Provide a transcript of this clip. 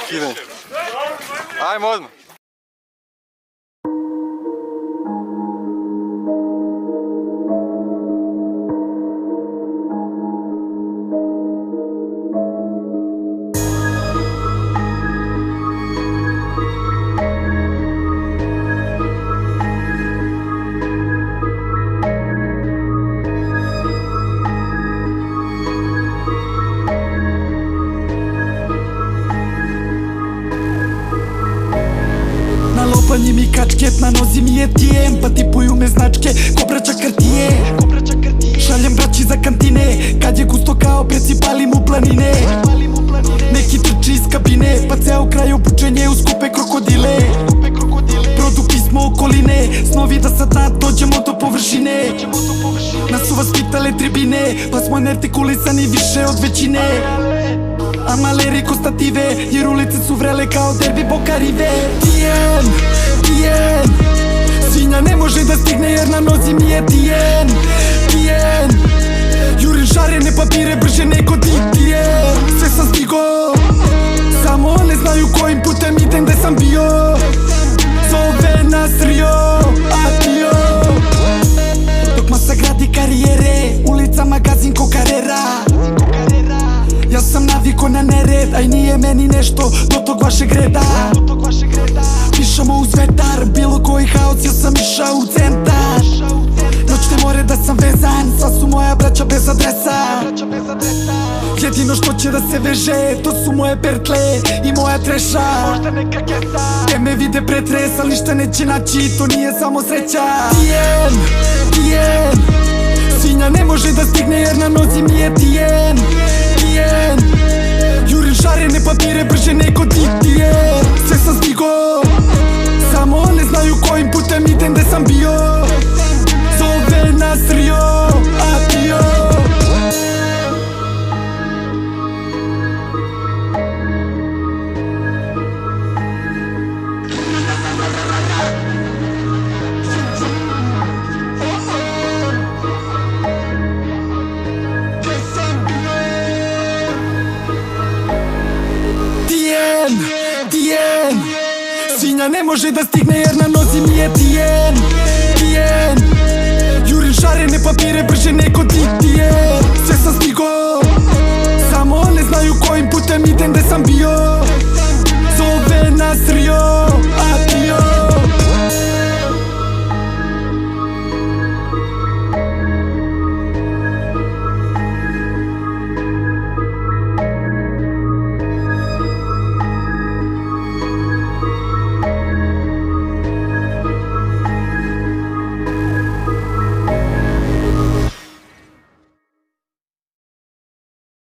Kidanje. Ajmo odmah. Lopanji mi kačket, na nozi mi je tijem, pa tipuju me značke ko braća Kartije. Šaljem braći za kantine, kad je gusto kao preci palim u planine. Neki trči iz kabine, pa ceo kraj obučenje u skupe krokodile. Produ pismo okoline, snovi da sad dođemo do površine. Nas su vaspitale tribine, pa smo neartikulisani više od većine. Amaleri ko stative, jer ulice su vrele kao derbi Boka Rive. Tijen, svinja ne može da stigne jer na nozi mi je tijen. Jurim šarene papire brže nego Tijen. Sve sam stigo, samo one znaju kojim putem idem gde sam bio. Zove nas Rio, adio. Dok masa gradi karijere, ulica magazin ko Carrera. Ja sam naviko na nered, aj nije meni nešto do tog vašeg reda. Pišamo uz vetar, bilo koji haos, ja sam išao u centar. Noćne more da sam vezan, sva su moja braća bez adresa. Jedino što će da se veže, to su moje pertle i moja treša. Gde me vide pretres, ali šta neće naći, to nije samo sreća. Tijen, svinja ne može da stigne jer na nozi mi je tijen. Jurim šarene papire brže nego Tijen. Sve sam stigo, samo one znaju kojim putem idem gde sam bio. Zove nas Rio, adio. Tijen, svinja ne može da stigne jer na nozi mi je tijen. Jurim šarene papire brže nego Tijen. Sve sam stigo, samo one znaju kojim putem idem gde sam bio.